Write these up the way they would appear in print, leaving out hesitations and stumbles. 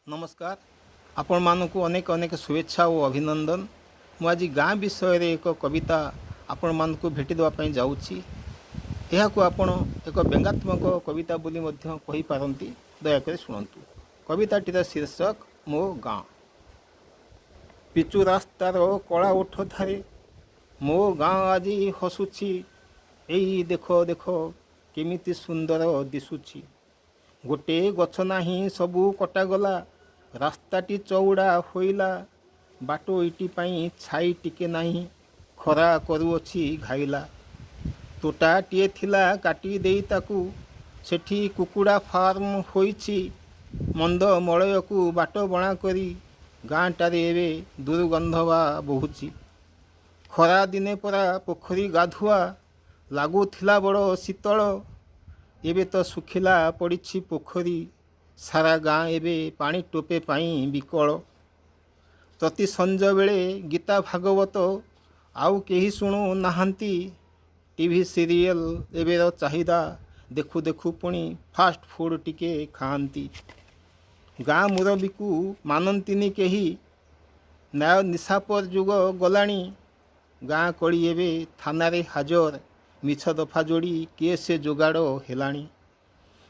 नमस्कार आपण मानक अनेक अनेक शुभेच्छा और अभिनंदन। मु आज गाँ विषय रे एक कविता आपण मानक भेटिदेवाई जाऊँगी। यह आपण एक व्यंगात्मक कविता बोली मध्य कहि पारंती, दयाकर शुणु। कविताटीर शीर्षक मो गाँ। पिचु रास्तार कला ओठ धारे मो गाँ आज हसुची, एई देख देख केमिति सुंदर दिशुची। गोटे गछ नाही सबू कटागला, रास्ताटी चौड़ा होइला, बाटो इटी पाई छाई टिके नाही, खरा करुअछि घाइला। तोटाटीए थिला काटी देई ताकू, सेठी कुकुड़ा फार्म होइछि, मंद मलयकू बाट बणा करी गाँटारे एवे दुर्गंधवा बहुछि। खरा दिने परा पोखरी गाधुआ लागुथिला बड़ शीतल, एबे तो सुखिला पड़िछि पोखरी, सारा गाँ एबे पानी टोपे पाई विकल। प्रति संज बेले गीता भागवत आउ केही शुणु नाहांती, टीवी सीरियल एबेर चाहिदा देखु देखु पुणी फास्ट फूड टिके खाआंती। गाँ मुरबीकू मानंतिनी केही, न्याय निशापर जुग गलाणी, गाँ कड़ी एबे थानारे हाजर, मिछ दफा जोड़ी केस जोगाड़ हेलाणी।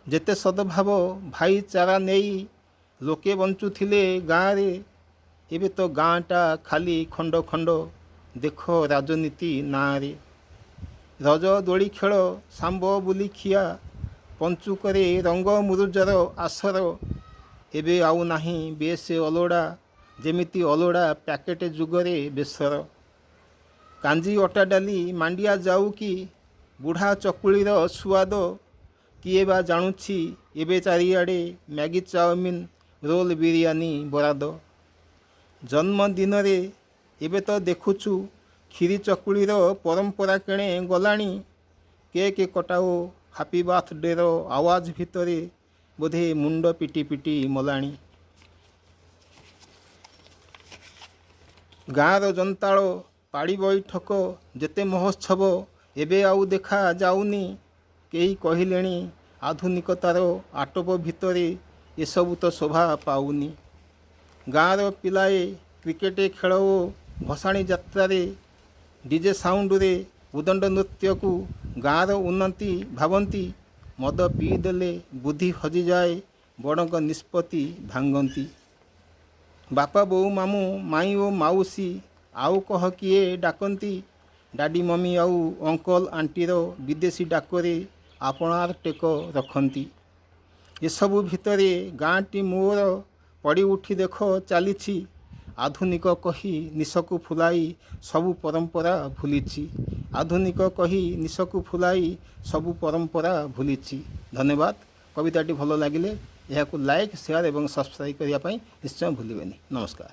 जेते सद्भाव भाईचारा नेई लोके बंचुथिले गाँ रे, एबे तो गाँटा खाली खंड खंड, देख राजनीति नाँ रे। रज दोली खेल सांब बुली खिया, पंचु करे रंग मुरुजर आसर, एबे आउ नाही बेस अलोड़ा, जेमिति अलोड़ा पैकेट जुगरे बेसर। कांजी अटा डाली मांडिया जाऊ कि, बुढ़ा चकुलीर सुआद किए बा जानुछि, एबे चारिआडे मैगी चाउमिन रोल बिरियानी बराद। जन्मदिन रे एबे तो देखुछु, खीरी चकुलीर परंपरा केणे गलाणी। केक कटाओ हापी बार्थडे रो आवाज भितरे बोधे मुंड पिटी पिटी मलाणी। गाँर जंताल पाड़ी बैठक जेते महोत्सव, एबे आउ देखा जाउनी। केही कहिलेणी आधुनिकतार आटोप भितरे एसबु तो शोभा पाउनी। गाँर पिलाए क्रिकेट खेल ओ भसाणी यात्रा, डीजे साउंड रे उदंड नृत्य को गाँर उन्नति भावंती। मद पीदेले बुद्धि हजि जाए, बड़क निष्पत्ति भांगती। बापा बोऊ मामू माई ओ माउसी आउ कह किए डाकती, डाडी मम्मी आउ अंकल आंटीर विदेशी डाकरे आपणार टेक रखती। एसबु भितरे गाँटी मोर पड़ी उठी देख चलीछि, आधुनिक कही निशकू फुलाई सबु परंपरा भूलिछि। आधुनिक कही निशकू फुलाई सबु परंपरा भूलिछि। धन्यवाद। कविताटी भल लगिले यह लाइक शेयर और सब्सक्राइब करने निश्चय भूलें। नमस्कार।